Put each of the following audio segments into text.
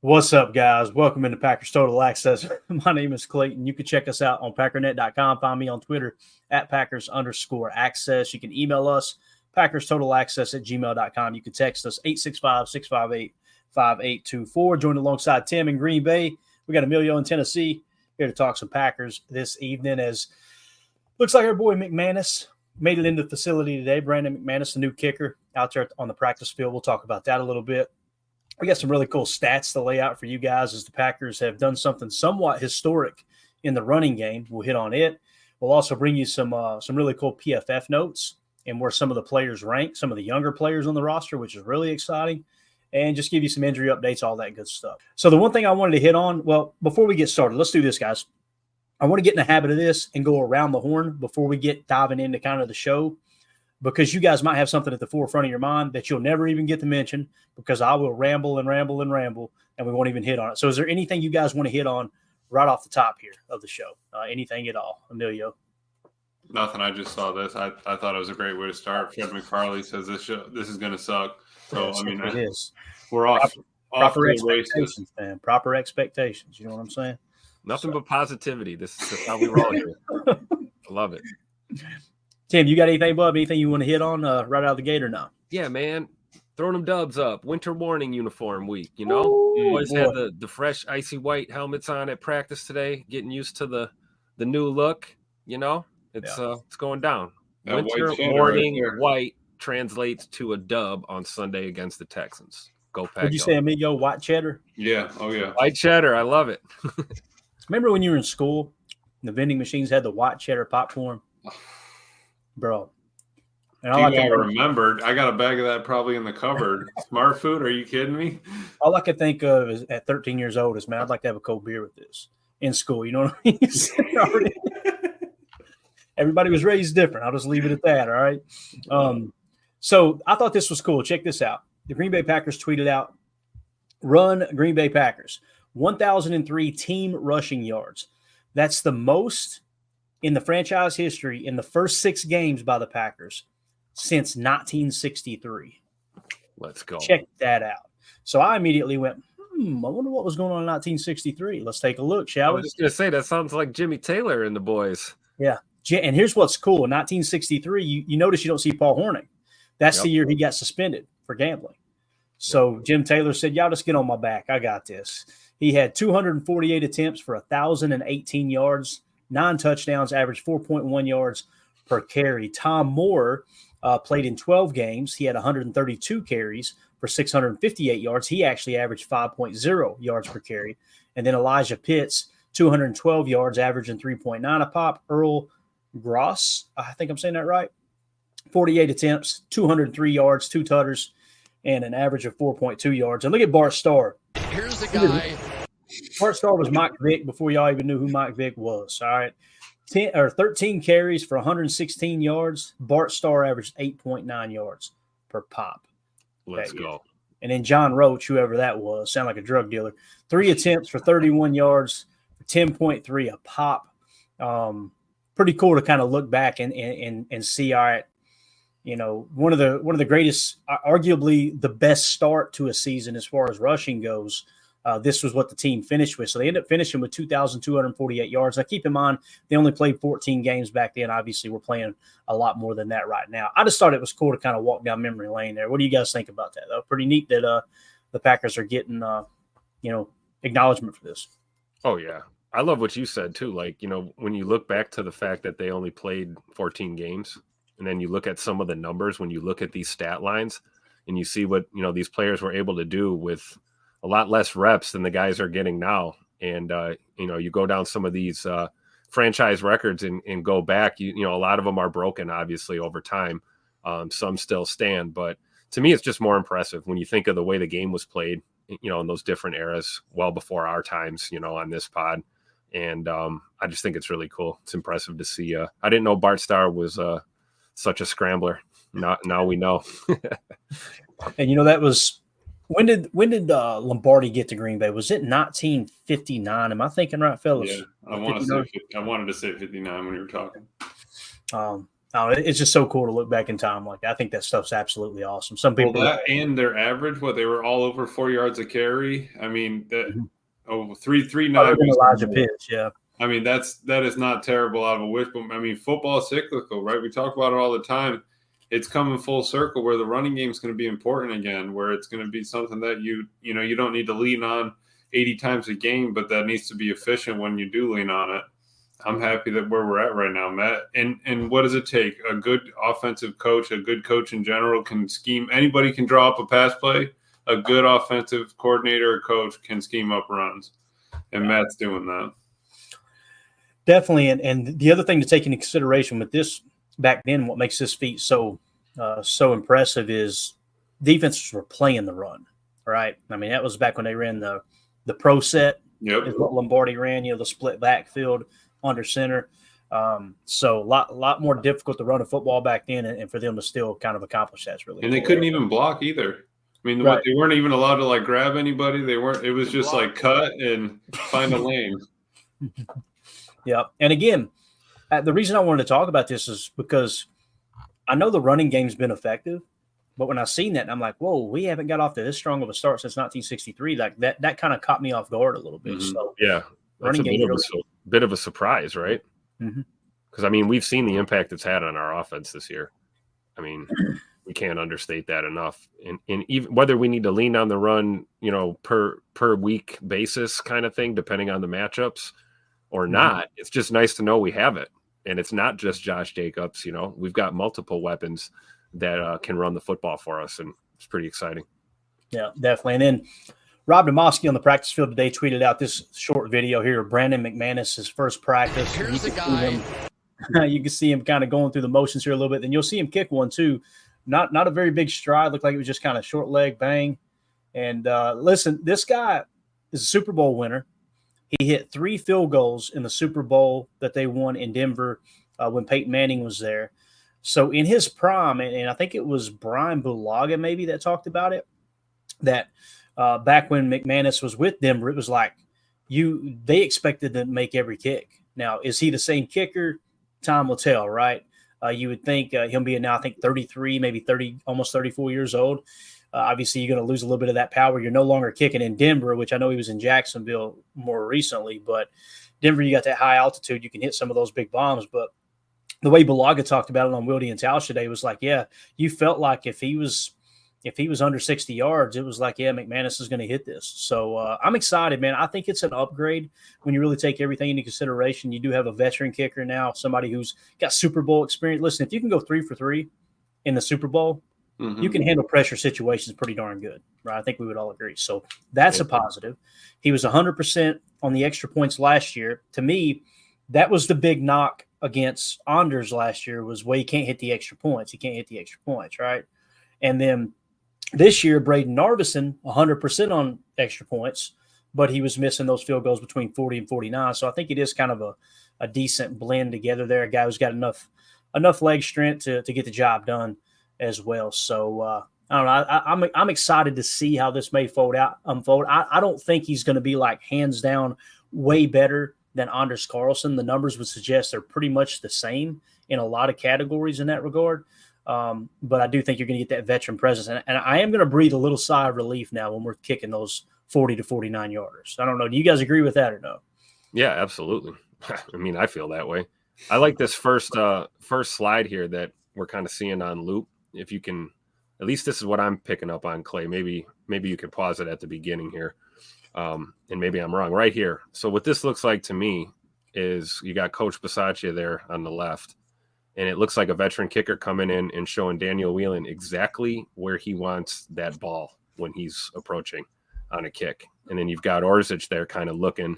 What's up, guys? Welcome into Packers Total Access. My name is Clayton. You can check us out on packernet.com. Find me on Twitter at Packers_access. You can email us, PackersTotalAccess@gmail.com. You can text us 865-658-5824. Joined alongside Tim in Green Bay. We got Emilio in Tennessee here to talk some Packers this evening. As looks like our boy McManus made it into the facility today. Brandon McManus, the new kicker, out there on the practice field. We'll talk about that a little bit. We got some really cool stats to lay out for you guys as the Packers have done something somewhat historic in the running game. We'll hit on it. We'll also bring you some really cool PFF notes and where some of the players rank, some of the younger players on the roster, which is really exciting, and just give you some injury updates, all that good stuff. So the one thing I wanted to hit on, well, before we get started, let's do this, guys. I want to get in the habit of this and go around the horn before we get diving into kind of the show, because you guys might have something at the forefront of your mind that you'll never even get to mention, because I will ramble and ramble and ramble, and we won't even hit on it. So is there anything you guys want to hit on right off the top here of the show? Anything at all? Emilio? Nothing. I just saw this. I thought it was a great way to start. Fred McFarley says this is going to suck. So, Yes, I mean, it is. We're off Proper to the expectations, man. Proper expectations. You know what I'm saying? Nothing but positivity. This is how we roll here. I love it. Tim, you got anything, bub? Anything you want to hit on right out of the gate or not? Yeah, man. Throwing them dubs up. Winter warning uniform week, you know? Ooh, Boys boy. had the fresh icy white helmets on at practice today, getting used to the new look, you know? It's going down. That Winter white cheddar warning right there. white translates to a dub on Sunday against the Texans. Go Pack. Would you say, amigo, white cheddar? Yeah. Oh, yeah. White cheddar. I love it. Remember when you were in school, the vending machines had the white cheddar popcorn? Bro. And I remembered. I got a bag of that probably in the cupboard. Smart food? Are you kidding me? all I could think of is at 13 years old is, man, I'd like to have a cold beer with this in school. You know what I mean? Everybody was raised different. I'll just leave it at that. All right. So I thought this was cool. Check this out. The Green Bay Packers tweeted out, "Run Green Bay Packers, 1,003 team rushing yards. That's the most in the franchise history in the first 6 games by the Packers since 1963. Let's go. Check that out. So I immediately went, I wonder what was going on in 1963. Let's take a look, I shall we? was just going to say, that sounds like Jimmy Taylor and the boys. Yeah. And here's what's cool. In 1963, you notice you don't see Paul Hornung. That's the year he got suspended for gambling. So Jim Taylor said, y'all just get on my back. I got this. He had 248 attempts for 1,018 yards, 9 touchdowns, averaged 4.1 yards per carry. Tom Moore played in 12 games. He had 132 carries for 658 yards. He actually averaged 5.0 yards per carry. And then Elijah Pitts, 212 yards, averaging 3.9 a pop. Earl Gross, I think I'm saying that right, 48 attempts, 203 yards, 2 tutters, and an average of 4.2 yards. And look at Bart Starr. Here's the guy. Bart Starr was Mike Vick before y'all even knew who Mike Vick was. All right. 13 carries for 116 yards. Bart Starr averaged 8.9 yards per pop. Let's go. And then John Roach, whoever that was, sound like a drug dealer, 3 attempts for 31 yards, 10.3 a pop. Pretty cool to kind of look back and see, all right, you know, one of the greatest, arguably the best start to a season as far as rushing goes. This was what the team finished with. So they ended up finishing with 2,248 yards. Now, keep in mind, they only played 14 games back then. Obviously, we're playing a lot more than that right now. I just thought it was cool to kind of walk down memory lane there. What do you guys think about that, though? Pretty neat that the Packers are getting, acknowledgement for this. Oh, yeah. I love what you said, too. Like, you know, when you look back to the fact that they only played 14 games, and then you look at some of the numbers, when you look at these stat lines, and you see what, you know, these players were able to do with a lot less reps than the guys are getting now. And, you go down some of these franchise records and go back, you know, a lot of them are broken, obviously, over time. Some still stand. But to me, it's just more impressive when you think of the way the game was played, you know, in those different eras, well before our times, you know, on this pod. And I just think it's really cool. It's impressive to see. I didn't know Bart Starr was such a scrambler. Now we know. And, you know, that was – when did Lombardi get to Green Bay? Was it 1959? Am I thinking right, fellas? Yeah, I wanted to say 59 when you were talking. Oh, it's just so cool to look back in time. Like, I think that stuff's absolutely awesome. Some Well, people, that and their average, they were all over 4 yards a carry. I mean, that Mhm. 3.39 than Elijah was Pitts, yeah. I mean, that is not terrible out of a wish, but I mean, football is cyclical, right? We talk about it all the time. It's coming full circle where the running game is going to be important again, where it's going to be something that you don't need to lean on 80 times a game, but that needs to be efficient when you do lean on it. I'm happy that where we're at right now, Matt. And what does it take? A good offensive coach, a good coach in general can scheme. Anybody can draw up a pass play. A good offensive coordinator or coach can scheme up runs, and Matt's doing that. Definitely. And the other thing to take into consideration with this back then, what makes this feat so impressive is defenses were playing the run, right? I mean, that was back when they ran the pro set. Yep. Is what Lombardi ran, the split backfield under center. So a lot more difficult to run a football back then, and for them to still kind of accomplish that's really And cool. they couldn't even block either. I mean, Right. They weren't even allowed to grab anybody. They weren't. It was just cut and find a lane. Yeah, and again, the reason I wanted to talk about this is because I know the running game's been effective, but when I seen that, I'm like, whoa, we haven't got off to this strong of a start since 1963. Like that kind of caught me off guard a little bit. Mm-hmm. So yeah, that's a bit of a surprise, right? Because I mean, we've seen the impact it's had on our offense this year. I mean, we can't understate that enough. And even whether we need to lean on the run, per week basis kind of thing, depending on the matchups or not, it's just nice to know we have it. And it's not just Josh Jacobs. We've got multiple weapons that can run the football for us, and it's pretty exciting. Yeah, definitely. And then Rob Demoski on the practice field today tweeted out this short video here of Brandon McManus, his first practice. Here's the guy. You can see him kind of going through the motions here a little bit. Then you'll see him kick one too. Not a very big stride. Looked like it was just kind of short leg bang. And listen, this guy is a Super Bowl winner. He hit 3 field goals in the Super Bowl that they won in Denver when Peyton Manning was there. So in his prime, and I think it was Brian Bulaga maybe that talked about it, that back when McManus was with Denver, it was like they expected to make every kick. Now, is he the same kicker? Time will tell, right? You would think him being now, I think 33, maybe 30, almost 34 years old. Obviously, you're going to lose a little bit of that power. You're no longer kicking in Denver, which I know he was in Jacksonville more recently. But Denver, you got that high altitude. You can hit some of those big bombs. But the way Bulaga talked about it on Wildy and Tausch today was like, yeah, you felt like if he was under 60 yards, it was like, yeah, McManus is going to hit this. So I'm excited, man. I think it's an upgrade when you really take everything into consideration. You do have a veteran kicker now, somebody who's got Super Bowl experience. Listen, if you can go 3 for 3 in the Super Bowl, you can handle pressure situations pretty darn good, right? I think we would all agree. So that's a positive. He was 100% on the extra points last year. To me, that was the big knock against Anders last year was, well, he can't hit the extra points. He can't hit the extra points, right? And then this year, Braden Narvison, 100% on extra points, but he was missing those field goals between 40 and 49. So I think it is kind of a decent blend together there. A guy who's got enough leg strength to get the job done as well. So I don't know. I'm excited to see how this may unfold. I don't think he's going to be like hands down way better than Anders Carlson. The numbers would suggest they're pretty much the same in a lot of categories in that regard. But I do think you're going to get that veteran presence. And I am going to breathe a little sigh of relief now when we're kicking those 40 to 49 yarders. I don't know. Do you guys agree with that or no? Yeah, absolutely. I mean, I feel that way. I like this first slide here that we're kind of seeing on loop. If you can, at least this is what I'm picking up on, Clay. Maybe you could pause it at the beginning here. And maybe I'm wrong right here. So what this looks like to me is you got Coach Bisaccia there on the left. And it looks like a veteran kicker coming in and showing Daniel Whelan exactly where he wants that ball when he's approaching on a kick. And then you've got Orzic there kind of looking.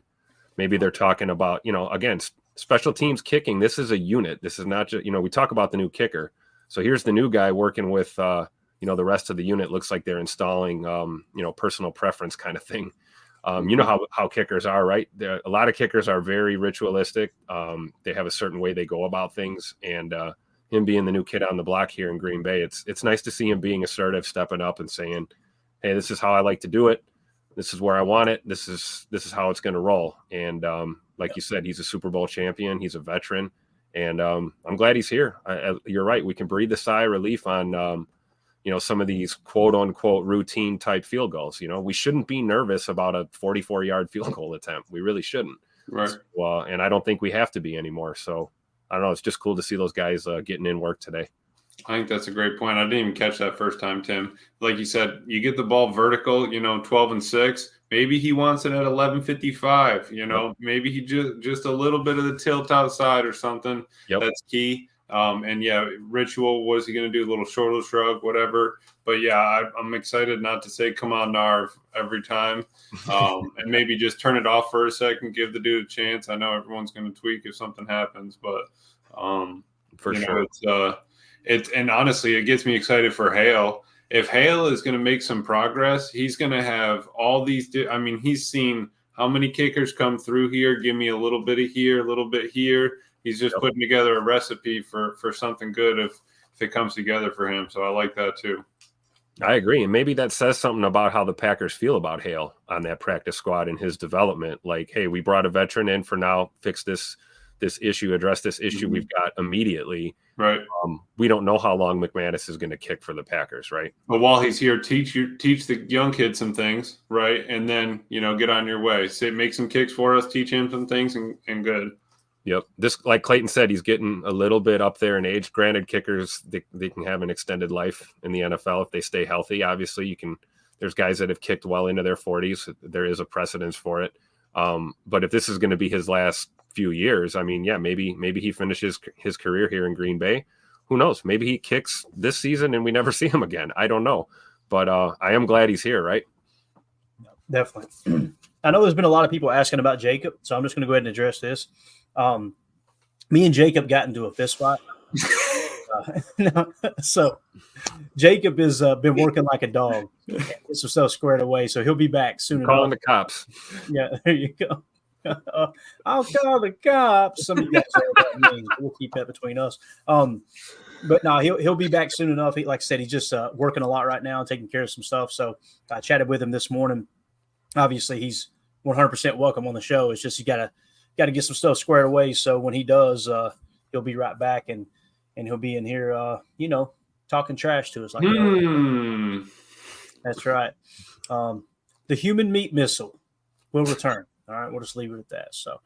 Maybe they're talking about, again, special teams kicking. This is a unit. This is not just, we talk about the new kicker. So here's the new guy working with, the rest of the unit. Looks like they're installing, personal preference kind of thing. You know how kickers are, right? A lot of kickers are very ritualistic. They have a certain way they go about things. And him being the new kid on the block here in Green Bay, it's nice to see him being assertive, stepping up and saying, hey, this is how I like to do it. This is where I want it. This is how it's going to roll. And like you said, he's a Super Bowl champion. He's a veteran. And I'm glad he's here. You're right. We can breathe a sigh of relief on, some of these quote unquote routine type field goals. We shouldn't be nervous about a 44-yard field goal attempt. We really shouldn't. Right. So, and I don't think we have to be anymore. So I don't know. It's just cool to see those guys getting in work today. I think that's a great point. I didn't even catch that first time, Tim. Like you said, you get the ball vertical, 12-6. Maybe he wants it at 11:55. Maybe he just a little bit of the tilt outside or something. Yep. That's key. Ritual. What is he going to do? A little shoulder shrug, whatever. But yeah, I'm excited not to say "come on, Narv" every time, and maybe just turn it off for a second, give the dude a chance. I know everyone's going to tweak if something happens, but for sure, and honestly, it gets me excited for Hale. If Hale is going to make some progress, he's going to have all these. He's seen how many kickers come through here. Give me a little bit of here, a little bit here. He's just putting together a recipe for something good if it comes together for him. So I like that too. I agree. And maybe that says something about how the Packers feel about Hale on that practice squad and his development. Like, hey, we brought a veteran in for now, fix this issue, address this issue we've got immediately. Right. We don't know how long McManus is going to kick for the Packers, right? But while he's here, teach the young kid some things, right? And then, get on your way. Make some kicks for us, teach him some things and good. Yep. This, like Clayton said, he's getting a little bit up there in age. Granted, kickers, they can have an extended life in the NFL if they stay healthy. Obviously, there's guys that have kicked well into their 40s. There is a precedence for it. But if this is going to be his last few years, maybe he finishes his career here in Green Bay. Who knows? Maybe he kicks this season and we never see him again. I don't know. But I am glad he's here, right? Definitely. I know there's been a lot of people asking about Jacob, so I'm just going to go ahead and address this. Me and Jacob got into a fist fight. So Jacob has been working like a dog. Get some stuff squared away, so he'll be back soon. Calling the cops. Yeah, there you go. I'll call the cops. Some of you guys know what that means. We'll keep that between us. But no, he'll be back soon enough. Like I said, he's just working a lot right now and taking care of some stuff. So I chatted with him this morning. Obviously, he's 100% welcome on the show. It's just you got to get some stuff squared away. So when he does, he'll be right back and he'll be in here, talking trash to us. Like That's right. The human meat missile will return. All right, we'll just leave it at that. So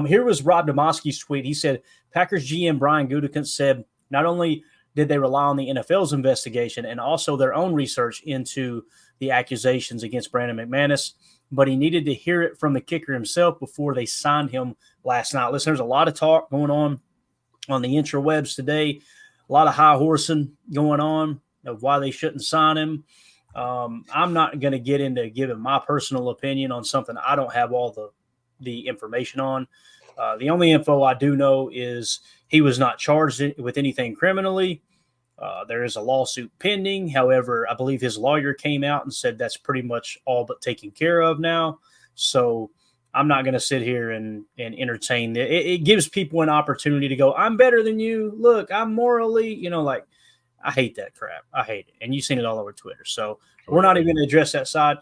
here was Rob Demoski's tweet. He said, Packers GM Brian Gutekunst said not only did they rely on the NFL's investigation and also their own research into the accusations against Brandon McManus, but he needed to hear it from the kicker himself before they signed him last night. Listen, there's a lot of talk going on the interwebs today, a lot of high horsing going on of why they shouldn't sign him. I'm not going to get into giving my personal opinion on something I don't have all the information on. The only info I do know is he was not charged with anything criminally. There is a lawsuit pending. However, I believe his lawyer came out and said that's pretty much all but taken care of now. So I'm not going to sit here and entertain it. It gives people an opportunity to go, I'm better than you. Look, I'm morally, I hate that crap. I hate it. And you've seen it all over Twitter. So we're not even going to address that side.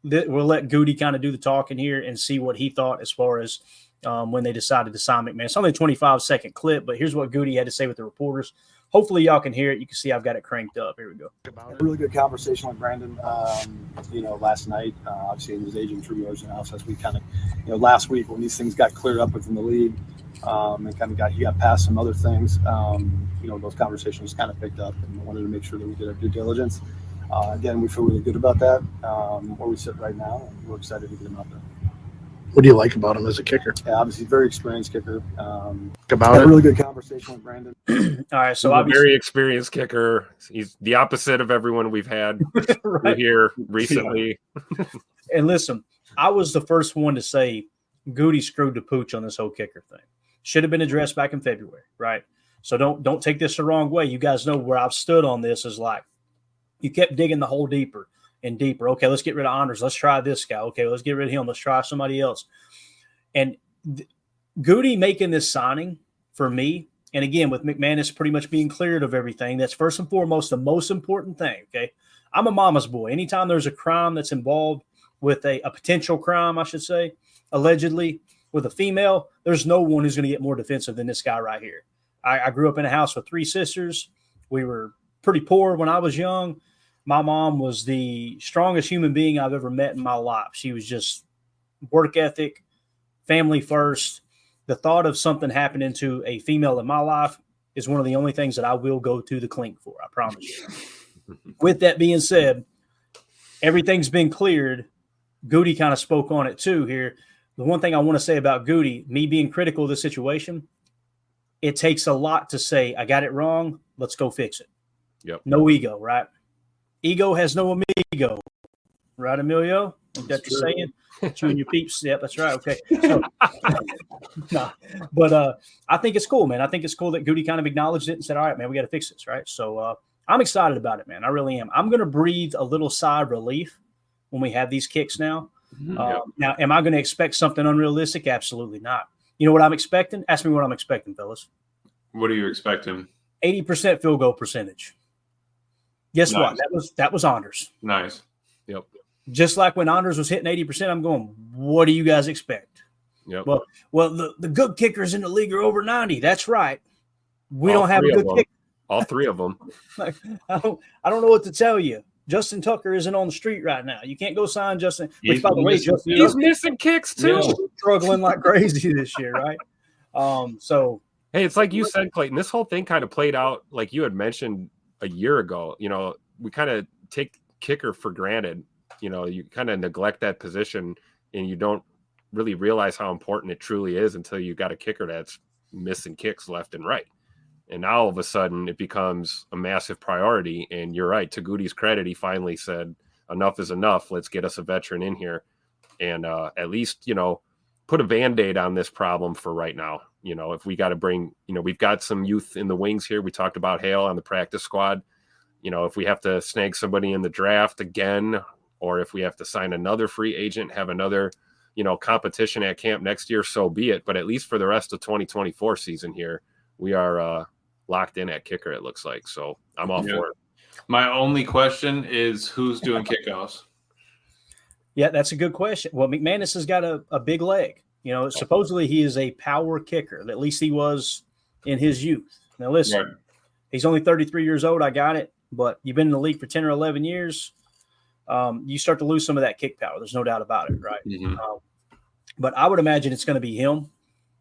We'll let Goody kind of do the talking here and see what he thought as far as when they decided to sign McManus. It's only a 25-second clip, but here's what Goody had to say with the reporters. Hopefully y'all can hear it. You can see I've got it cranked up. Here we go. A really good conversation with Brandon, last night. Obviously, in his agent trios and else as we kind of, last week when these things got cleared up within the league and kind of he got past some other things, those conversations kind of picked up and wanted to make sure that we did our due diligence. Again, we feel really good about that, where we sit right now, and we're excited to get him out there. What do you like about him as a kicker? Yeah, obviously, very experienced kicker. About a really good conversation with Brandon. All right, so he's a very experienced kicker. He's the opposite of everyone we've had right here recently. Yeah. And listen, I was the first one to say Goody screwed the pooch on this whole kicker thing. Should have been addressed back in February, right? So don't take this the wrong way. You guys know where I've stood on this is like you kept digging the hole deeper and deeper. Okay, let's get rid of Honors. Let's try this guy. Okay, let's get rid of him. Let's try somebody else. And Goody making this signing for me, and again, with McManus pretty much being cleared of everything, that's first and foremost the most important thing, okay? I'm a mama's boy. Anytime there's a crime that's involved with a potential crime, I should say, allegedly, with a female, there's no one who's going to get more defensive than this guy right here. I grew up in a house with 3 sisters. We were pretty poor when I was young. My mom was the strongest human being I've ever met in my life. She was just work ethic, family first. The thought of something happening to a female in my life is one of the only things that I will go to the clink for. I promise you. With that being said, everything's been cleared. Goody kind of spoke on it too here. The one thing I want to say about Goody, me being critical of the situation, it takes a lot to say, I got it wrong. Let's go fix it. Yep. No ego, right? Ego has no amigo. Right, Emilio? That's what you're saying? You and your peeps. Yep, that's right. Okay. So, nah. But I think it's cool, man. I think it's cool that Goody kind of acknowledged it and said, all right, man, we got to fix this, right? So I'm excited about it, man. I really am. I'm going to breathe a little sigh of relief when we have these kicks now. Now, am I going to expect something unrealistic? Absolutely not. You know what I'm expecting? Ask me what I'm expecting, fellas. What are you expecting? 80% field goal percentage. Guess Nice. what? That was Anders. Nice. Yep. Just like when Anders was hitting 80%, I'm going, what do you guys expect? Yep. Well, the good kickers in the league are over 90. That's right. We All don't have a three of good them. kicker. All 3 of them. Like, I don't know what to tell you. Justin Tucker isn't on the street right now. You can't go sign Justin. Which, by the way, Justin He's Tucker missing kicks too. is struggling like crazy this year, right? So Hey, it's like you said, Clayton. This whole thing kind of played out like you had mentioned a year ago. You know, we kind of take kicker for granted. You know, you kind of neglect that position, and you don't really realize how important it truly is until you got a kicker that's missing kicks left and right. And now all of a sudden it becomes a massive priority. And you're right. To Goody's credit, he finally said, enough is enough. Let's get us a veteran in here and at least, you know, put a Band-Aid on this problem for right now. You know, if we got to bring, you know, we've got some youth in the wings here. We talked about Hale on the practice squad. You know, if we have to snag somebody in the draft again, or if we have to sign another free agent, have another, you know, competition at camp next year, so be it. But at least for the rest of 2024 season here, we are locked in at kicker, it looks like. So I'm all for it. My only question is who's doing kickoffs? yeah, that's a good question. Well, McManus has got a big leg. You know, supposedly he is a power kicker. At least he was in his youth. Now, listen, Right. He's only 33 years old. I got it. But you've been in the league for 10 or 11 years. You start to lose some of that kick power. There's no doubt about it, right? Mm-hmm. But I would imagine it's going to be him.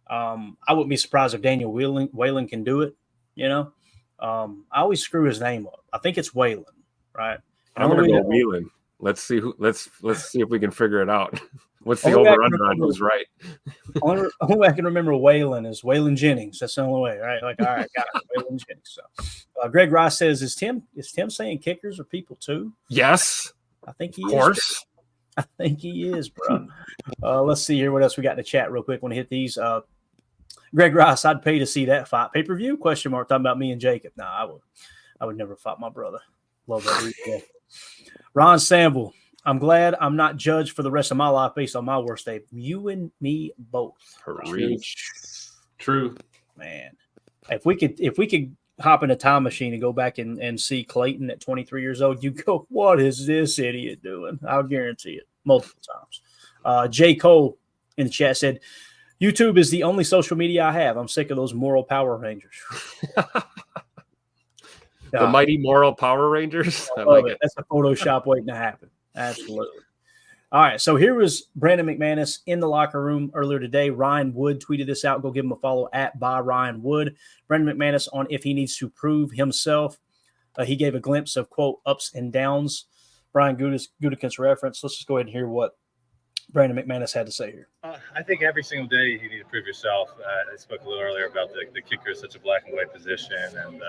I wouldn't be surprised if Daniel Whalen can do it. You know, I always screw his name up. I think it's Whalen, right? I'm going to go Whelan. Let's see if we can figure it out. What's the over-under on who's right? Only way I can remember Whalen is Waylon Jennings. That's the only way, right? Like, all right, got it. Waylon Jennings. So, Greg Rice says, is Tim saying kickers are people too? Yes. I think he Of is. course. I think he is, bro. Let's see here. What else we got in the chat real quick? Want to hit these? Greg Rice, I'd pay to see that fight. Pay-per-view? Question mark. Talking about me and Jacob. Nah, I would never fight my brother. Love that. Yeah. Ron Samble, I'm glad I'm not judged for the rest of my life based on my worst day. You and me both. Preach. True. Man. If we could hop in a time machine and go back and see Clayton at 23 years old, you go, what is this idiot doing? I'll guarantee it multiple times. J. Cole in the chat said, YouTube is the only social media I have. I'm sick of those moral Power Rangers. The mighty moral Power Rangers. I like it. That's a Photoshop waiting to happen. Absolutely. All right. So here was Brandon McManus in the locker room earlier today. Ryan Wood tweeted this out. Go give him a follow at @ByRyanWood. Brandon McManus on if he needs to prove himself. He gave a glimpse of, quote, ups and downs. Brian Gutekunst reference. Let's just go ahead and hear what Brandon McManus had to say here. I think every single day you need to prove yourself. I spoke a little earlier about the kicker is such a black and white position. And,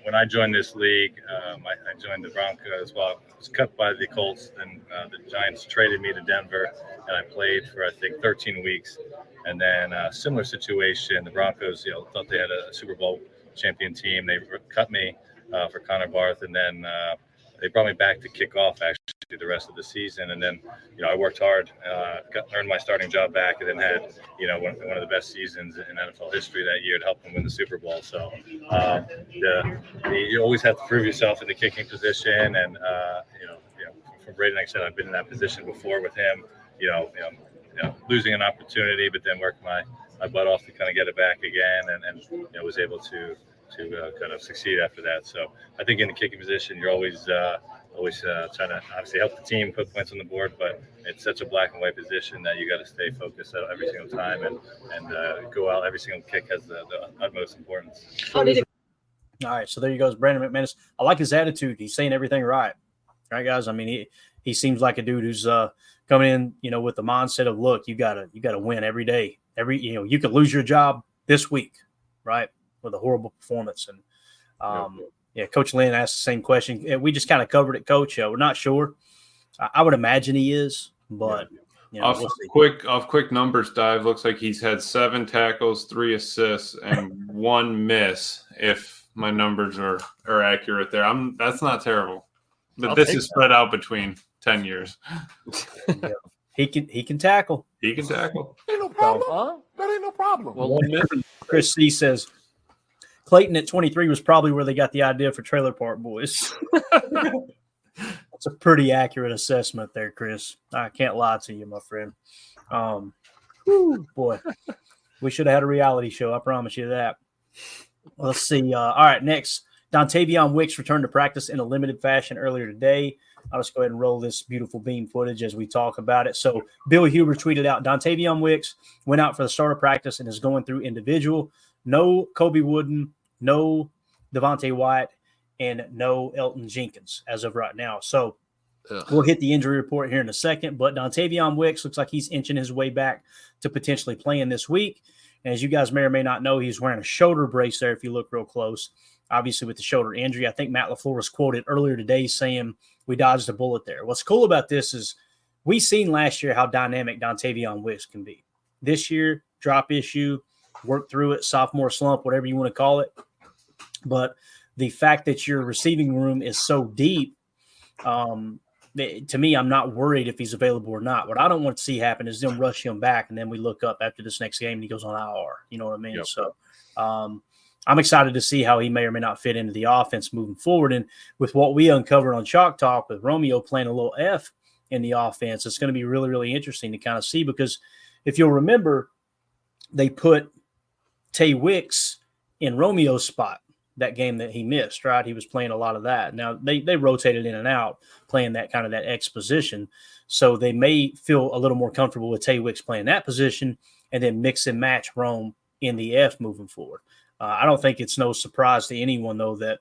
when I joined this league, I joined the Broncos. Well, I was cut by the Colts, and the Giants traded me to Denver, and I played for, I think, 13 weeks. And then a similar situation, the Broncos, thought they had a Super Bowl champion team. They cut me for Connor Barth, and then they brought me back to kick off, actually, the rest of the season. And then, I worked hard, earned my starting job back, and then had, one of the best seasons in NFL history that year to help them win the Super Bowl. So you always have to prove yourself in the kicking position. And, from Braden, like I said, I've been in that position before with him, losing an opportunity, but then working my butt off to kind of get it back again, and was able to kind of succeed after that. So I think in the kicking position, you're always trying to obviously help the team put points on the board, but it's such a black and white position that you got to stay focused every single time and go out. Every single kick has the utmost importance. All right, so there you go, Brandon McManus. I like his attitude. He's saying everything right, guys. I mean, he seems like a dude who's coming in, with the mindset of, look, you gotta win every day. You could lose your job this week, right, with a horrible performance. And Coach Lynn asked the same question. We just kind of covered it, Coach. We're not sure. I would imagine he is, but off quick numbers dive, looks like he's had 7 tackles, 3 assists, and 1 miss. If my numbers are accurate there, that's not terrible. But this is spread out between 10 years. Yeah. He can tackle. He can tackle. Ain't no problem. Huh? That ain't no problem. Well, Chris C says Clayton at 23 was probably where they got the idea for Trailer Park Boys. That's a pretty accurate assessment there, Chris. I can't lie to you, my friend. Boy, we should have had a reality show. I promise you that. Let's see. All right, next. Dontavion Wicks returned to practice in a limited fashion earlier today. I'll just go ahead and roll this beautiful beam footage as we talk about it. So Bill Huber tweeted out, Dontavion Wicks went out for the start of practice and is going through individual. No Kobe Wooden, no Devontae White, and no Elton Jenkins as of right now. So we'll hit the injury report here in a second, but Dontavion Wicks looks like he's inching his way back to potentially playing this week. And as you guys may or may not know, he's wearing a shoulder brace there if you look real close. Obviously, with the shoulder injury, I think Matt LaFleur was quoted earlier today saying we dodged a bullet there. What's cool about this is we seen last year how dynamic Dontavion Wicks can be. This year, drop issue, work through it, sophomore slump, whatever you want to call it. But the fact that your receiving room is so deep, to me, I'm not worried if he's available or not. What I don't want to see happen is them rush him back, and then we look up after this next game and he goes on IR. You know what I mean? Yep. So I'm excited to see how he may or may not fit into the offense moving forward. And with what we uncovered on Chalk Talk with Romeo playing a little F in the offense, it's going to be really, really interesting to kind of see, because if you'll remember, they put Tay Wicks in Romeo's spot that game that he missed, right? He was playing a lot of that. Now, they rotated in and out, playing that kind of that X position. So they may feel a little more comfortable with Tay Wicks playing that position and then mix and match Rome in the F moving forward. I don't think it's no surprise to anyone, though, that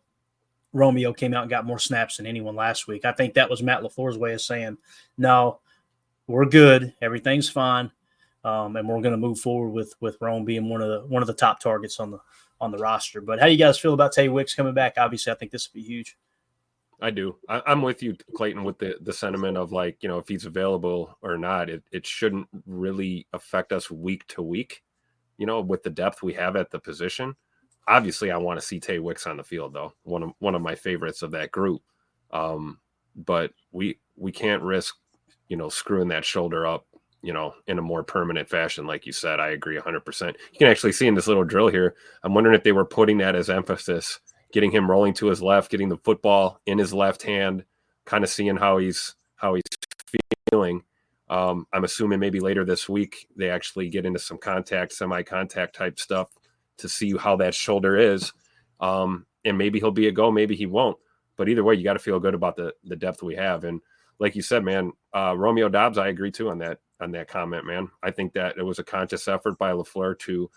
Romeo came out and got more snaps than anyone last week. I think that was Matt LaFleur's way of saying, no, we're good. Everything's fine. And we're going to move forward with Rome being one of the top targets on the roster. But how do you guys feel about Tay Wicks coming back? Obviously, I think this will be huge. I do. I'm with you, Clayton, with the sentiment of, like, if he's available or not, it shouldn't really affect us week to week, with the depth we have at the position. Obviously, I want to see Tay Wicks on the field, though. One of my favorites of that group. But we can't risk, screwing that shoulder up, in a more permanent fashion. Like you said, I agree 100%. You can actually see in this little drill here, I'm wondering if they were putting that as emphasis, getting him rolling to his left, getting the football in his left hand, kind of seeing how he's feeling. I'm assuming maybe later this week they actually get into some semi-contact type stuff to see how that shoulder is. And maybe he'll be a go, maybe he won't. But either way, you got to feel good about the depth we have. And like you said, man, Romeo Doubs, I agree too on that comment, man. I think that it was a conscious effort by LaFleur to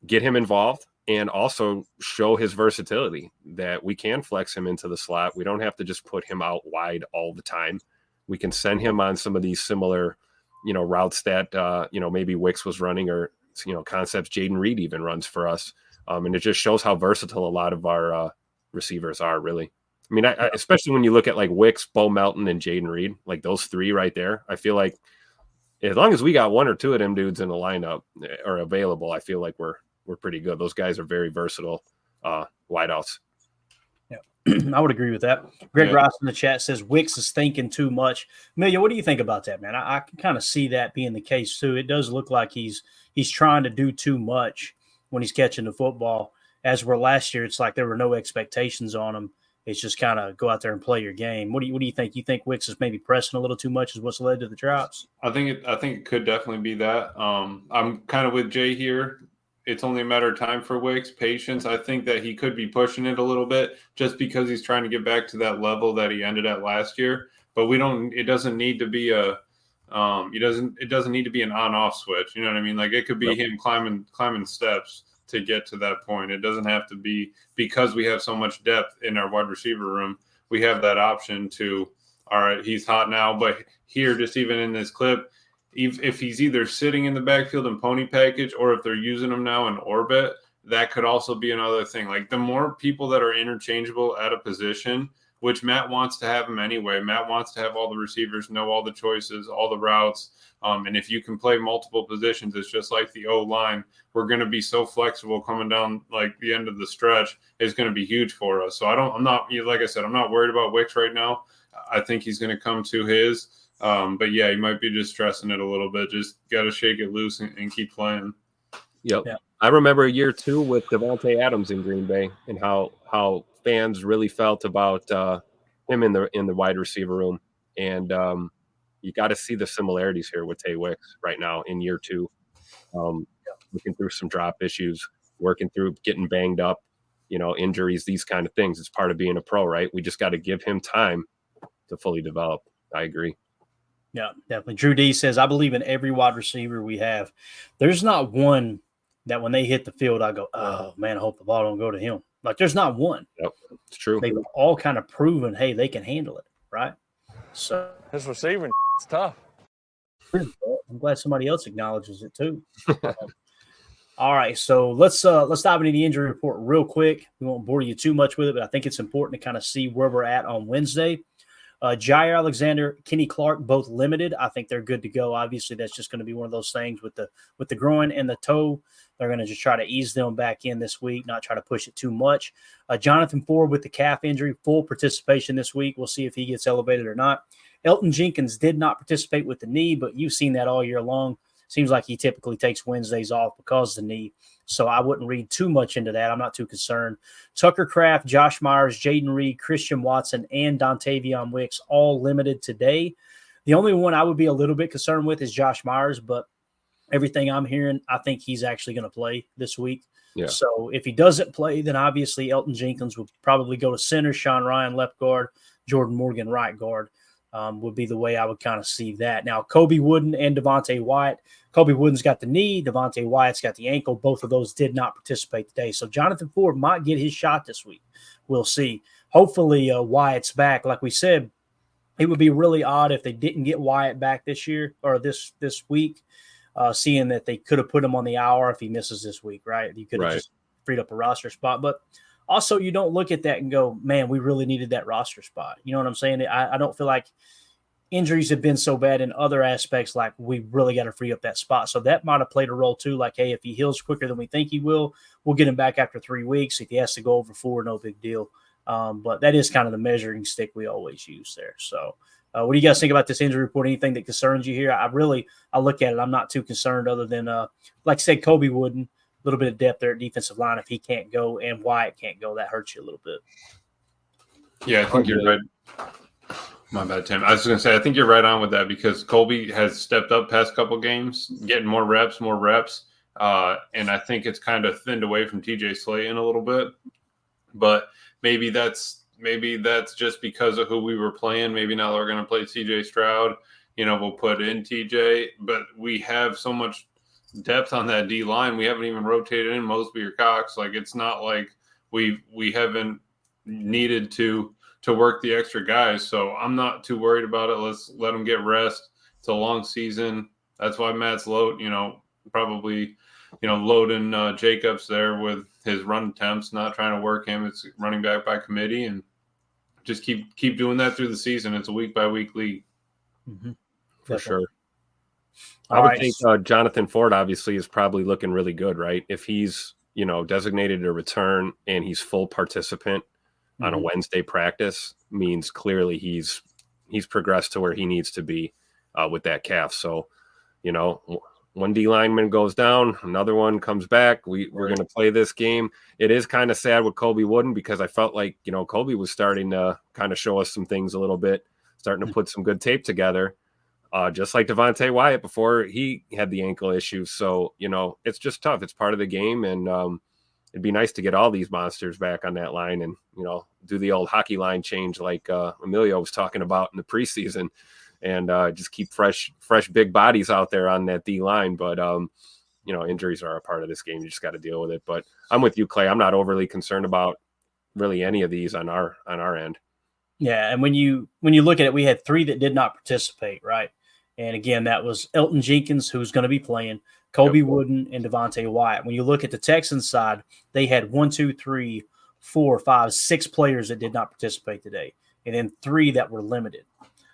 get him involved and also show his versatility, that we can flex him into the slot. We don't have to just put him out wide all the time. We can send him on some of these similar, routes that, maybe Wicks was running, or, concepts Jaden Reed even runs for us. And it just shows how versatile a lot of our receivers are, really. I mean, I especially when you look at like Wicks, Bo Melton, and Jaden Reed, like those three right there, I feel like as long as we got one or two of them dudes in the lineup or available, I feel like we're pretty good. Those guys are very versatile wideouts. Yeah, I would agree with that. Greg Ross in the chat says Wicks is thinking too much. Amelia, what do you think about that, man? I can kind of see that being the case too. It does look like he's trying to do too much when he's catching the football. As were last year, it's like there were no expectations on him, It's just kind of go out there and play your game. What do you think? You think Wicks is maybe pressing a little too much is what's led to the drops? I think it could definitely be that. I'm kind of with Jay here. It's only a matter of time for Wicks, patience. I think that he could be pushing it a little bit just because he's trying to get back to that level that he ended at last year. But it doesn't need to be it doesn't need to be an on-off switch. You know what I mean? Like it could be him climbing steps to get to that point. It doesn't have to be because we have so much depth in our wide receiver room. We have that option to, all right, he's hot now, but here, just even in this clip, if he's either sitting in the backfield in pony package or if they're using him now in orbit, that could also be another thing. Like the more people that are interchangeable at a position, which Matt wants to have them anyway. Matt wants to have all the receivers know all the choices, all the routes. And if you can play multiple positions, it's just like the O-line. We're going to be so flexible coming down like the end of the stretch is going to be huge for us. So I'm not worried about Wicks right now. I think he's going to come to his. But yeah, he might be just stressing it a little bit. Just got to shake it loose and keep playing. Yep. Yeah. I remember year 2 with Devontae Adams in Green Bay and how fans really felt about him in the wide receiver room. And you got to see the similarities here with Tay Wicks right now in year 2. Looking through some drop issues, working through getting banged up, injuries, these kind of things. It's part of being a pro, right? We just got to give him time to fully develop. I agree. Yeah, definitely. Drew D says, I believe in every wide receiver we have. There's not one that when they hit the field, I go, oh, man, I hope the ball don't go to him. Like, there's not one. Yep, it's true. They've all kind of proven, hey, they can handle it, right? So his receiving is tough. I'm glad somebody else acknowledges it too. All right, so let's dive into the injury report real quick. We won't bore you too much with it, but I think it's important to kind of see where we're at on Wednesday. Jair Alexander, Kenny Clark, both limited. I think they're good to go. Obviously, that's just going to be one of those things with the groin and the toe. They're going to just try to ease them back in this week, not try to push it too much. Jonathan Ford with the calf injury, full participation this week. We'll see if he gets elevated or not. Elton Jenkins did not participate with the knee, but you've seen that all year long. Seems like he typically takes Wednesdays off because of the knee. So I wouldn't read too much into that. I'm not too concerned. Tucker Kraft, Josh Myers, Jaden Reed, Christian Watson, and Dontavion Wicks all limited today. The only one I would be a little bit concerned with is Josh Myers, but everything I'm hearing, I think he's actually going to play this week. Yeah. So if he doesn't play, then obviously Elton Jenkins would probably go to center, Sean Ryan left guard, Jordan Morgan right guard. Would be the way I would kind of see that. Now, Kobe Wooden and Devontae Wyatt. Kobe Wooden's got the knee. Devontae Wyatt's got the ankle. Both of those did not participate today. So Jonathan Ford might get his shot this week. We'll see. Hopefully Wyatt's back. Like we said, it would be really odd if they didn't get Wyatt back this year or this week, seeing that they could have put him on the IR if he misses this week, right? You could have just freed up a roster spot. But also, you don't look at that and go, man, we really needed that roster spot. You know what I'm saying? I don't feel like injuries have been so bad in other aspects, like we really got to free up that spot. So that might have played a role too. Like, hey, if he heals quicker than we think he will, we'll get him back after 3 weeks. If he has to go over 4, no big deal. But that is kind of the measuring stick we always use there. So what do you guys think about this injury report? Anything that concerns you here? I look at it. I'm not too concerned other than, like I said, Kobe Wooden. A little bit of depth there at defensive line. If he can't go and Wyatt can't go, that hurts you a little bit. Yeah, I think you're right. My bad, Tim. I was going to say, I think you're right on with that because Colby has stepped up past couple games, getting more reps. And I think it's kind of thinned away from TJ Slayton a little bit. But maybe that's just because of who we were playing. Maybe now we're going to play CJ Stroud. We'll put in TJ. But we have so much depth on that D line. We haven't even rotated in Mosby or Cox. Like it's not like we haven't needed to work the extra guys. So I'm not too worried about it. Let's let them get rest. It's a long season. That's why Matt's probably loading Jacobs there with his run attempts, not trying to work him. It's running back by committee and just keep doing that through the season. It's a week by week league. Mm-hmm. For sure. I would think Jonathan Ford obviously is probably looking really good, right? If he's, designated to return and he's full participant on a Wednesday practice, means clearly he's progressed to where he needs to be with that calf. So, one D lineman goes down, another one comes back. We're going to play this game. It is kind of sad with Colby Wooden because I felt like, Colby was starting to kind of show us some things a little bit, starting to put some good tape together, just like Devontae Wyatt before he had the ankle issues. So, it's just tough. It's part of the game. And it'd be nice to get all these monsters back on that line and, do the old hockey line change like Emilio was talking about in the preseason. And just keep fresh big bodies out there on that D line. But, injuries are a part of this game. You just got to deal with it. But I'm with you, Clay. I'm not overly concerned about really any of these on our end. Yeah, and when you look at it, we had 3 that did not participate, right? And again, that was Elton Jenkins, who's going to be playing, Colby Wooden, and Devontae Wyatt. When you look at the Texans side, they had 6 players that did not participate today, and then 3 that were limited.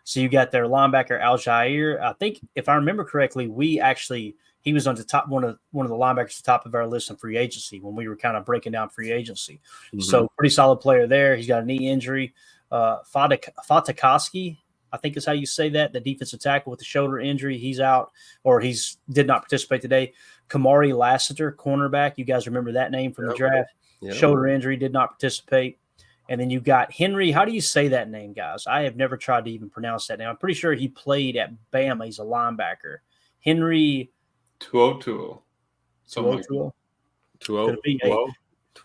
So you got their linebacker Al-Jair. I think if I remember correctly, he was on the top one of the linebackers at the top of our list in free agency when we were kind of breaking down free agency. Mm-hmm. So pretty solid player there. He's got a knee injury. Fatikoski, I think is how you say that, the defensive tackle with the shoulder injury. He's out, or did not participate today. Kamari Lassiter, cornerback. You guys remember that name from the draft. Yep. Shoulder injury, did not participate. And then you've got Henry. How do you say that name, guys? I have never tried to even pronounce that name. I'm pretty sure he played at Bama. He's a linebacker. Henry 2020. 2020.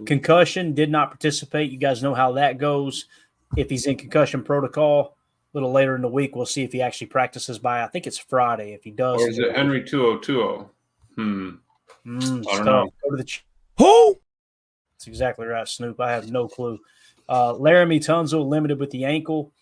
Concussion, did not participate. You guys know how that goes. If he's in concussion protocol, a little later in the week, we'll see if he actually practices by, I think it's Friday. If he does. Or is it Henry 2020? I don't know. Go to the who? That's exactly right, Snoop. I have no clue. Laramie Tunzel, limited with the ankle.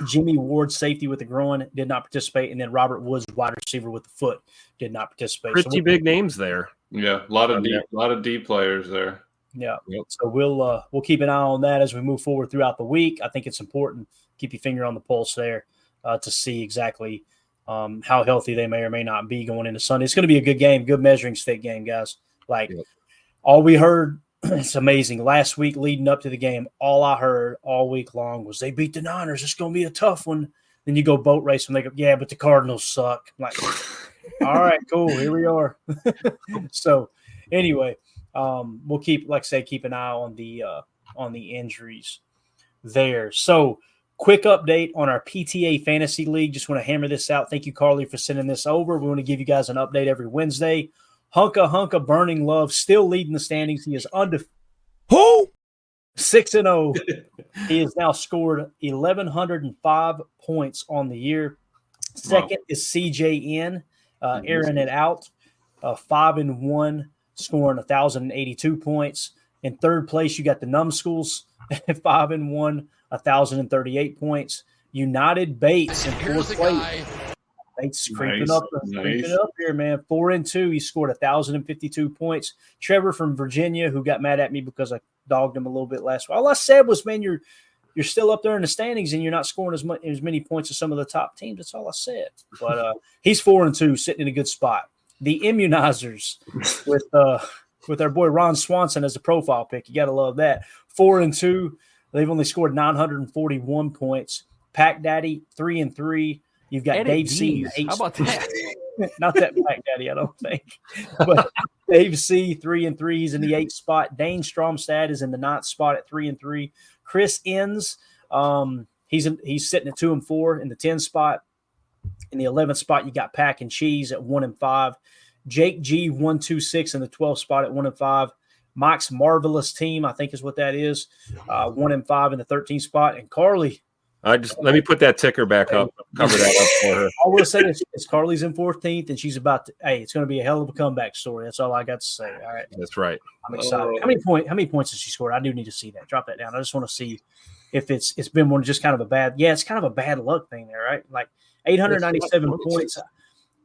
Jimmy Ward, safety with the groin, did not participate. And then Robert Woods, wide receiver with the foot, did not participate. Pretty big names there. Yeah, a lot of D players there. Yeah. Yep. So we'll keep an eye on that as we move forward throughout the week. I think it's important. Keep your finger on the pulse there to see exactly how healthy they may or may not be going into Sunday. It's going to be a good game, good measuring stick game, guys. All we heard, it's amazing. Last week leading up to the game, all I heard all week long was they beat the Niners. It's going to be a tough one. Then you go boat race and they go, yeah, but the Cardinals suck. I'm like, all right, cool. Here we are. So anyway, we'll keep an eye on the injuries there. So quick update on our PTA Fantasy League. Just want to hammer this out. Thank you, Carly, for sending this over. We want to give you guys an update every Wednesday. Hunka Burning Love still leading the standings. He is undefeated. 6-0. He has now scored 1,105 points on the year. Second is CJN, airing it out, 5-1, scoring 1,082 points. In third place, you got the Numbschools at 5-1, 1,038 points. United Bates in fourth place. Bates creeping up here, man. 4-2. He scored 1,052 points. Trevor from Virginia, who got mad at me because I dogged him a little bit last week. All I said was, man, you're still up there in the standings and you're not scoring as many points as some of the top teams. That's all I said. But he's 4-2, sitting in a good spot. The Immunizers with our boy Ron Swanson as a profile pick. You got to love that. 4-2. They've only scored 941 points. Pack Daddy 3-3. You've got Dave C. How about that? Not that Pack Daddy, I don't think. But Dave C. 3-3. He's in the 8th spot. Dane Stromstad is in the 9th spot at 3-3. Chris Enns, he's sitting at 2-4 in the 10th spot. In the 11th spot, you got Pack and Cheese at 1-5. Jake G 126 in the 12th spot at 1-5. Mike's Marvelous Team, I think is what that is, 1-5 in the 13th spot. And Carly, let me put that ticker back up, cover that up for her. I will say this: Carly's in 14th, and she's about to. Hey, it's going to be a hell of a comeback story. That's all I got to say. All right, that's right. I'm excited. How many points did she score? I do need to see that. Drop that down. I just want to see if it's been one just kind of a bad. Yeah, it's kind of a bad luck thing there, right? Like 897 points.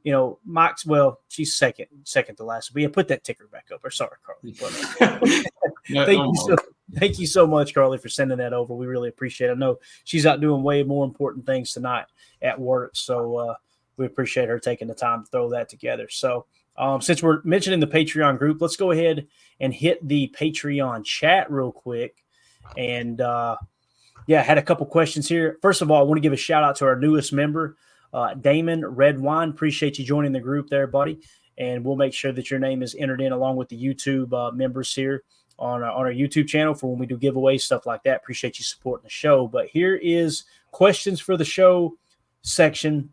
You know, Mike's, well, she's second to last. But yeah, put that ticker back up. Or sorry, Carly. But, thank you so much, Carly, for sending that over. We really appreciate it. I know she's out doing way more important things tonight at work. So we appreciate her taking the time to throw that together. So since we're mentioning the Patreon group, let's go ahead and hit the Patreon chat real quick. And, I had a couple questions here. First of all, I want to give a shout out to our newest member, Damon Red Wine. Appreciate you joining the group there, buddy. and we'll make sure that your name is entered in along with the YouTube members here on our YouTube channel for when we do giveaways, stuff like that. Appreciate you supporting the show. But here is questions for the show section.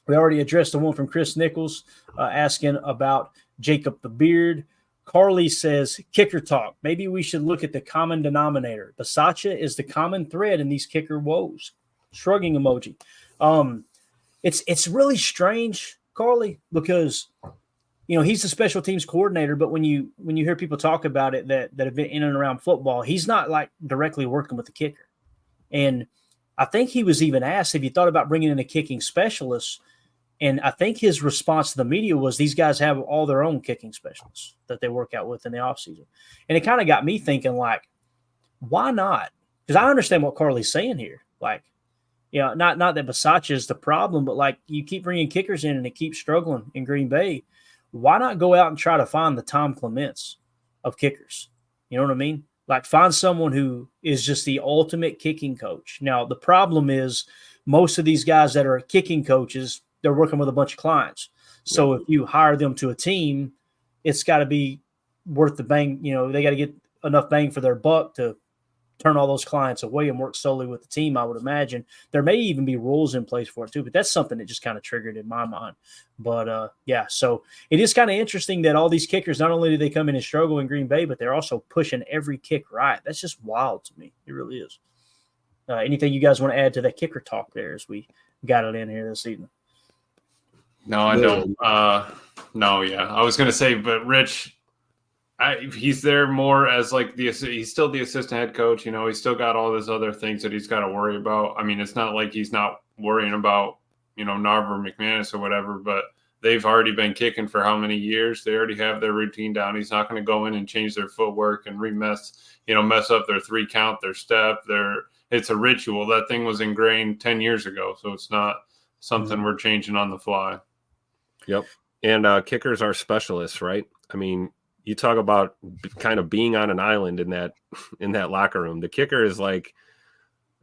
We already addressed the one from Chris Nichols asking about Jacob the Beard. Carly says, kicker talk. Maybe we should look at the common denominator. Bisaccia is the common thread in these kicker woes. Shrugging emoji. It's really strange, Carly, because he's the special teams coordinator, but when you hear people talk about it that have been in and around football, he's not like directly working with the kicker. And I think he was even asked, have you thought about bringing in a kicking specialist? And I think his response to the media was these guys have all their own kicking specialists that they work out with in the offseason. And it kind of got me thinking, like, why not? Because I understand what Carly's saying here. Like, not that Bisaccia is the problem, but like you keep bringing kickers in and it keeps struggling in Green Bay. Why not go out and try to find the Tom Clements of kickers? You know what I mean? Like find someone who is just the ultimate kicking coach. Now, the problem is most of these guys that are kicking coaches, they're working with a bunch of clients. So if you hire them to a team, it's got to be worth the bang. They got to get enough bang for their buck to turn all those clients away and work solely with the team, I would imagine. There may even be rules in place for it too, but that's something that just kind of triggered in my mind. But so it is kind of interesting that all these kickers, not only do they come in and struggle in Green Bay, but they're also pushing every kick right. That's just wild to me. It really is. Anything you guys want to add to that kicker talk there as we got it in here this evening? No, I don't. No, yeah. I was going to say, but Rich, he's there more as like he's still the assistant head coach. He's still got all these other things that he's got to worry about. I mean, it's not like he's not worrying about, Narv or McManus or whatever, but they've already been kicking for how many years? They already have their routine down. He's not going to go in and change their footwork and mess up their 3 count, their step. It's a ritual. That thing was ingrained 10 years ago. So it's not something we're changing on the fly. Yep. And kickers are specialists, right? I mean, you talk about kind of being on an island in that locker room. The kicker is like,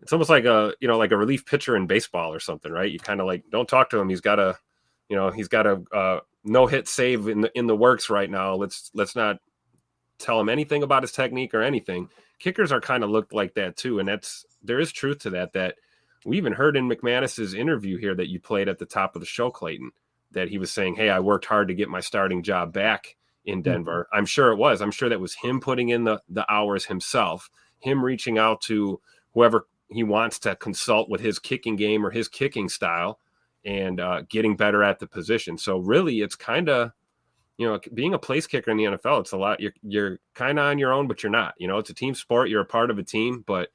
it's almost like a relief pitcher in baseball or something, right? You kind of like, don't talk to him. He's got a no hit save in the works right now. Let's not tell him anything about his technique or anything. Kickers are kind of looked like that too. And there is truth to that we even heard in McManus's interview here that you played at the top of the show, Clayton, that he was saying, hey, I worked hard to get my starting job back in Denver. I'm sure it was. I'm sure that was him putting in the hours himself, him reaching out to whoever he wants to consult with his kicking game or his kicking style and getting better at the position. So really it's kind of, being a place kicker in the NFL, it's a lot. You're kind of on your own, but you're not. It's a team sport. You're a part of a team, but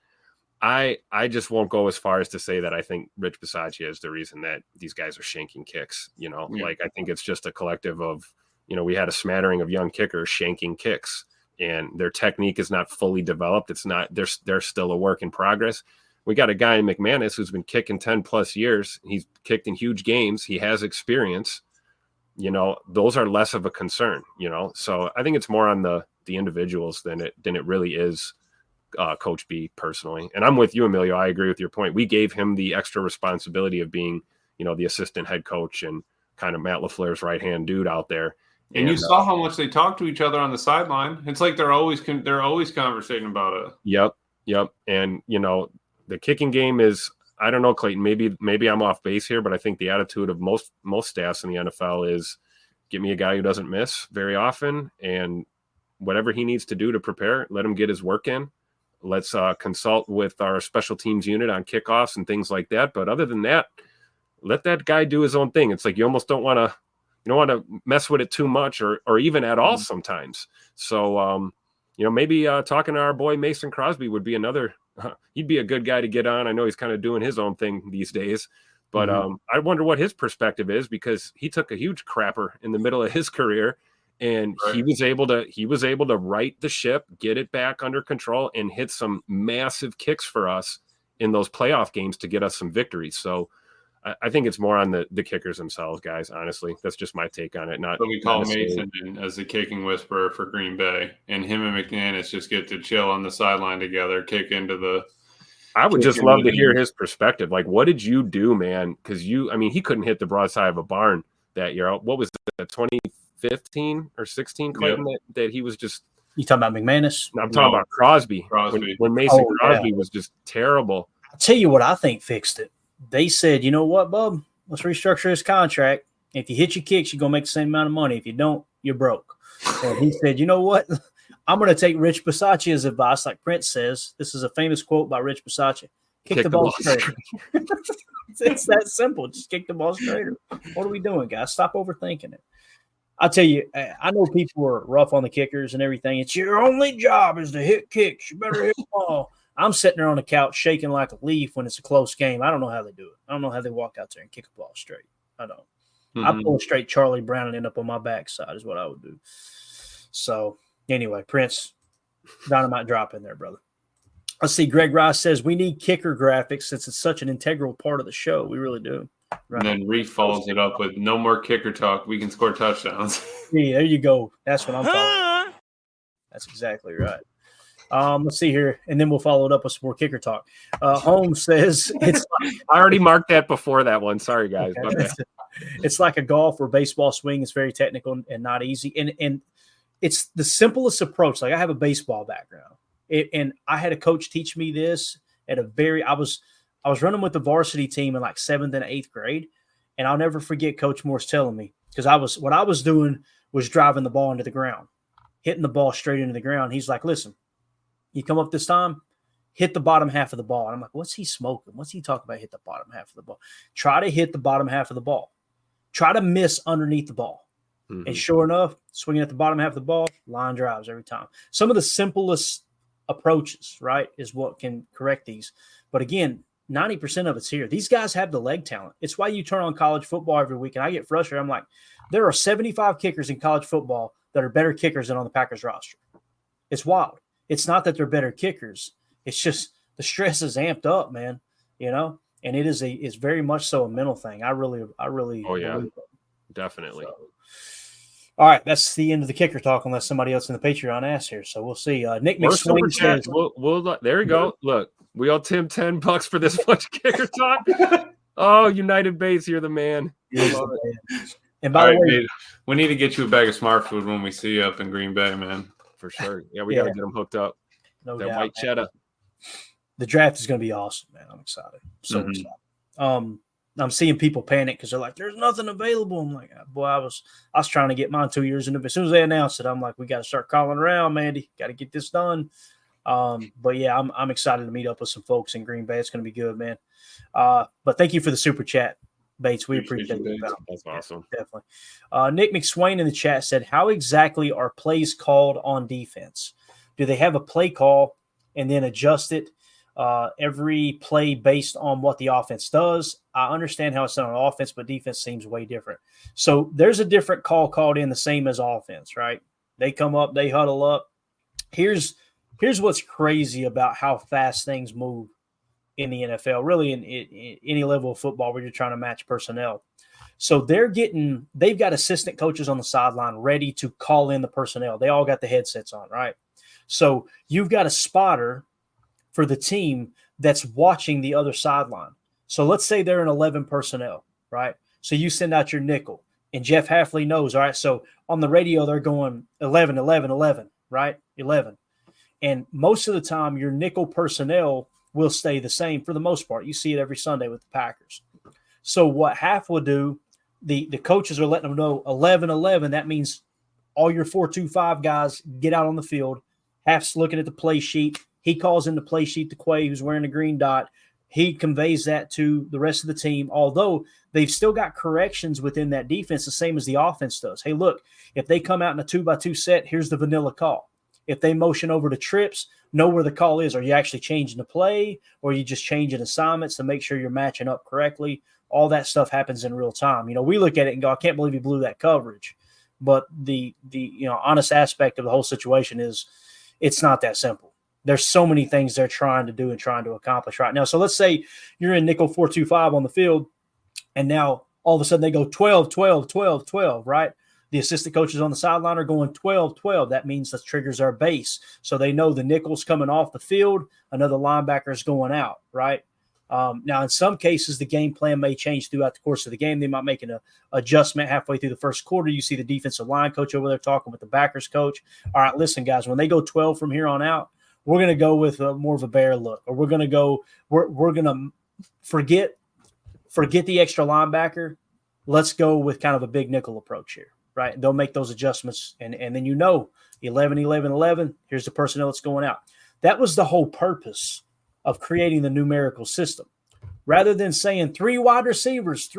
I just won't go as far as to say that I think Rich Bisaccia is the reason that these guys are shanking kicks. Like I think it's just a collective of, we had a smattering of young kickers shanking kicks, and their technique is not fully developed. It's not. They're still a work in progress. We got a guy in McManus who's been kicking 10 plus years. He's kicked in huge games. He has experience. Those are less of a concern. So I think it's more on the individuals than it really is. Coach B personally. And I'm with you, Emilio. I agree with your point. We gave him the extra responsibility of being, the assistant head coach and kind of Matt LaFleur's right-hand dude out there. And you saw how much they talk to each other on the sideline. It's like they're always conversating about it. Yep. And, the kicking game is, I don't know, Clayton, maybe I'm off base here, but I think the attitude of most staffs in the NFL is get me a guy who doesn't miss very often, and whatever he needs to do to prepare, let him get his work in. Let's consult with our special teams unit on kickoffs and things like that. But other than that, let that guy do his own thing. It's like you almost don't want to mess with it too much or even at all sometimes. So, maybe talking to our boy Mason Crosby would be another. He'd be a good guy to get on. I know he's kind of doing his own thing these days, but I wonder what his perspective is, because he took a huge crapper in the middle of his career. And he was able to right the ship, get it back under control, and hit some massive kicks for us in those playoff games to get us some victories. So I think it's more on the kickers themselves, guys. Honestly, that's just my take on it. So we call Mason as the kicking whisperer for Green Bay, and him and McManus just get to chill on the sideline together, kick into the. I would just love to hear his perspective. Like, what did you do, man? Because he couldn't hit the broadside of a barn that year. What was it, 2015 15 or 16, Clayton, that he was just. You talking about McManus? I'm talking about Crosby. When Mason Crosby was just terrible. I'll tell you what I think fixed it. They said, you know what, bub? Let's restructure his contract. If you hit your kicks, you're going to make the same amount of money. If you don't, you're broke. And he said, you know what? I'm going to take Rich Bisaccia's advice, like Prince says. This is a famous quote by Rich Bisaccia. Kick the ball straighter. It's that simple. Just kick the ball straighter. What are we doing, guys? Stop overthinking it. I'll tell you, I know people are rough on the kickers and everything. It's your only job is to hit kicks. You better hit the ball. I'm sitting there on the couch shaking like a leaf when it's a close game. I don't know how they do it. I don't know how they walk out there and kick a ball straight. I don't. I pull straight Charlie Brown and end up on my backside is what I would do. So, anyway, Prince, dynamite drop in there, brother. Let's see. Greg Rice says, we need kicker graphics since it's such an integral part of the show. We really do. Right. And then Reef follows it up with no more kicker talk. We can score touchdowns. Yeah, there you go. That's what I'm talking about. That's exactly right. Let's see here, and then we'll follow it up with some more kicker talk. Holmes says it's like, I already marked that before that one. Sorry, guys. Okay. It's like a golf or baseball swing. It's very technical and not easy. And it's the simplest approach. Like I have a baseball background, and I had a coach teach me this at I was running with the varsity team in like 7th and 8th grade, and I'll never forget Coach Morse telling me because what I was doing was driving the ball into the ground, hitting the ball straight into the ground. He's like, listen. You come up this time, hit the bottom half of the ball. And I'm like, what's he smoking? What's he talking about? Hit the bottom half of the ball. Try to hit the bottom half of the ball. Try to miss underneath the ball. Mm-hmm. And sure enough, swinging at the bottom half of the ball, line drives every time. Some of the simplest approaches, right, is what can correct these. But again, 90% of it's here. These guys have the leg talent. It's why you turn on college football every week, and I get frustrated. I'm like, there are 75 kickers in college football that are better kickers than on the Packers roster. It's wild. It's not that they're better kickers. It's just the stress is amped up, man, and it's very much so a mental thing. I really oh yeah, definitely. So, all right, that's the end of the kicker talk unless somebody else in the Patreon asks here. So we'll see. Nick McSwain says, we'll there we go. Look, we owe Tim $10 for this much kicker talk. Oh, United Bates, you're the man. And by the way, mate, we need to get you a bag of smart food when we see you up in Green Bay, man. For sure. Yeah, we got to get them hooked up. No that doubt, white cheddar. The draft is going to be awesome, man. I'm excited. So excited. I'm seeing people panic because they're like, there's nothing available. I'm like, boy, I was trying to get mine 2 years into it. As soon as they announced it, I'm like, we got to start calling around, Mandy. Got to get this done. But yeah, I'm excited to meet up with some folks in Green Bay. It's going to be good, man. But thank you for the super chat, Bates. We appreciate it. That's awesome. Definitely. Nick McSwain in the chat said, how exactly are plays called on defense? Do they have a play call and then adjust it every play based on what the offense does? I understand how it's done on offense, but defense seems way different. So there's a different call called in the same as offense, right? They come up, they huddle up. Here's what's crazy about how fast things move in the NFL, really in any level of football where you're trying to match personnel. So they've got assistant coaches on the sideline ready to call in the personnel. They all got the headsets on, right? So you've got a spotter for the team that's watching the other sideline. So let's say they're in 11 personnel, right? So you send out your nickel, and Jeff Halfley knows, all right, so on the radio they're going 11, 11, 11, right? 11. And most of the time your nickel personnel will stay the same for the most part. You see it every Sunday with the Packers. So what Half will do, the coaches are letting them know 11, 11. That means all your 4-2-5 guys get out on the field. Half's looking at the play sheet. He calls in the play sheet to Quay, who's wearing a green dot. He conveys that to the rest of the team, although they've still got corrections within that defense, the same as the offense does. Hey, look, if they come out in a 2-by-2 set, here's the vanilla call. If they motion over to trips, know where the call is. Are you actually changing the play, or are you just changing assignments to make sure you're matching up correctly? All that stuff happens in real time. We look at it and go, I can't believe he blew that coverage. But the honest aspect of the whole situation is it's not that simple. There's so many things they're trying to do and trying to accomplish right now. So let's say you're in nickel 4-2-5 on the field, and now all of a sudden they go 12, 12, 12, 12, right? The assistant coaches on the sideline are going 12, 12. That means the triggers are base. So they know the nickel's coming off the field, another linebacker is going out, right? Now, in some cases, the game plan may change throughout the course of the game. They might make an adjustment halfway through the first quarter. You see the defensive line coach over there talking with the backers coach. All right, listen, guys, when they go 12 from here on out, we're going to go with more of a bear look, or we're going to go. We're going to forget the extra linebacker. Let's go with kind of a big nickel approach here, right? They'll make those adjustments, and then 11, 11, 11. Here's the personnel that's going out. That was the whole purpose of creating the numerical system. Rather than saying 3 wide receivers,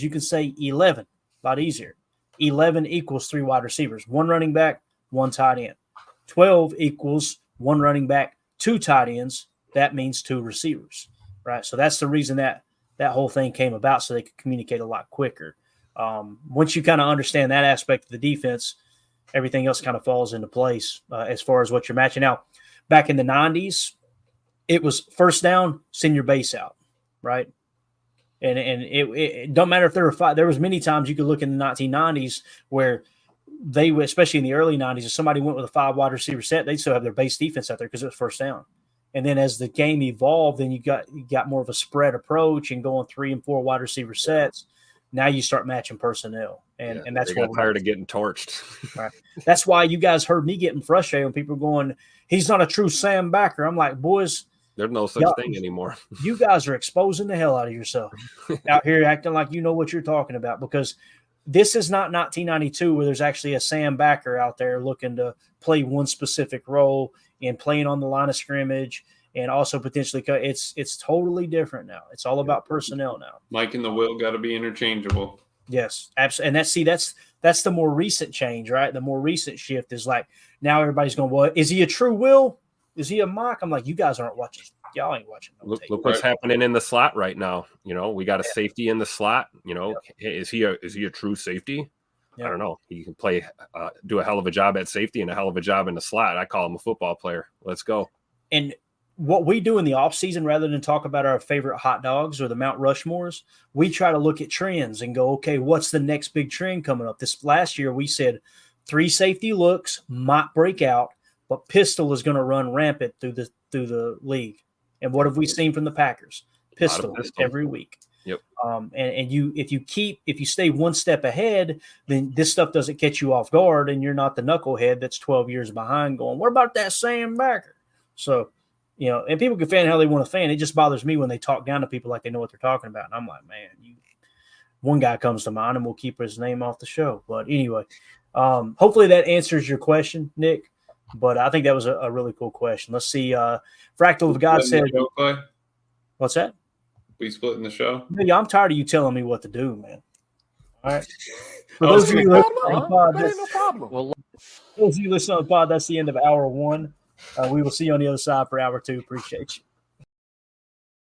you can say 11. A lot easier. 11 equals 3 wide receivers. 1 running back, 1 tight end. 12 equals 1 running back, 2 tight ends. That means 2 receivers, right? So that's the reason that whole thing came about, so they could communicate a lot quicker. Once you kind of understand that aspect of the defense, everything else kind of falls into place as far as what you're matching. Now, back in the 90s, it was first down, send your base out, right? And it don't matter if there were 5. There was many times you could look in the 1990s where they, especially in the early 90s, if somebody went with a 5 wide receiver set, they'd still have their base defense out there because it was first down. And then as the game evolved, then you got more of a spread approach and going 3 and 4 wide receiver sets. Now you start matching personnel, and that's what tired of getting torched. Right. That's why you guys heard me getting frustrated when people are going, "He's not a true Sam backer." I'm like, boys, there's no such thing anymore. You guys are exposing the hell out of yourself out here, acting like you know what you're talking about, because this is not 1992 where there's actually a Sam backer out there looking to play one specific role and playing on the line of scrimmage. And also potentially, it's totally different now. It's all about personnel now. Mike and the Will got to be interchangeable. Yes, absolutely. And that's the more recent change, right? The more recent shift is like now everybody's going, well, is he a true Will? Is he a mock? I'm like, you guys aren't watching. Y'all ain't watching. Look what's happening in the slot right now. We got a safety in the slot. Is he a true safety? I don't know. He can play, do a hell of a job at safety and a hell of a job in the slot. I call him a football player. Let's go. And what we do in the offseason, rather than talk about our favorite hot dogs or the Mount Rushmores, we try to look at trends and go, okay, what's the next big trend coming up? This last year, we said 3 safety looks might break out, but pistol is going to run rampant through the league. And what have we seen from the Packers? Pistol every week. Yep. If you stay one step ahead, then this stuff doesn't catch you off guard, and you're not the knucklehead that's 12 years behind going, what about that Sam backer? So, and people can fan how they want to fan. It just bothers me when they talk down to people like they know what they're talking about. And I'm like, man, one guy comes to mind, and we'll keep his name off the show. But anyway, hopefully that answers your question, Nick. But I think that was a really cool question. Let's see. Fractal of God said, what's that? We splitting the show? Yeah, I'm tired of you telling me what to do, man. All right. For those of you listening on the pod, no problem. Well, those of you listening on the pod, that's the end of hour 1. We will see you on the other side for hour 2. Appreciate you.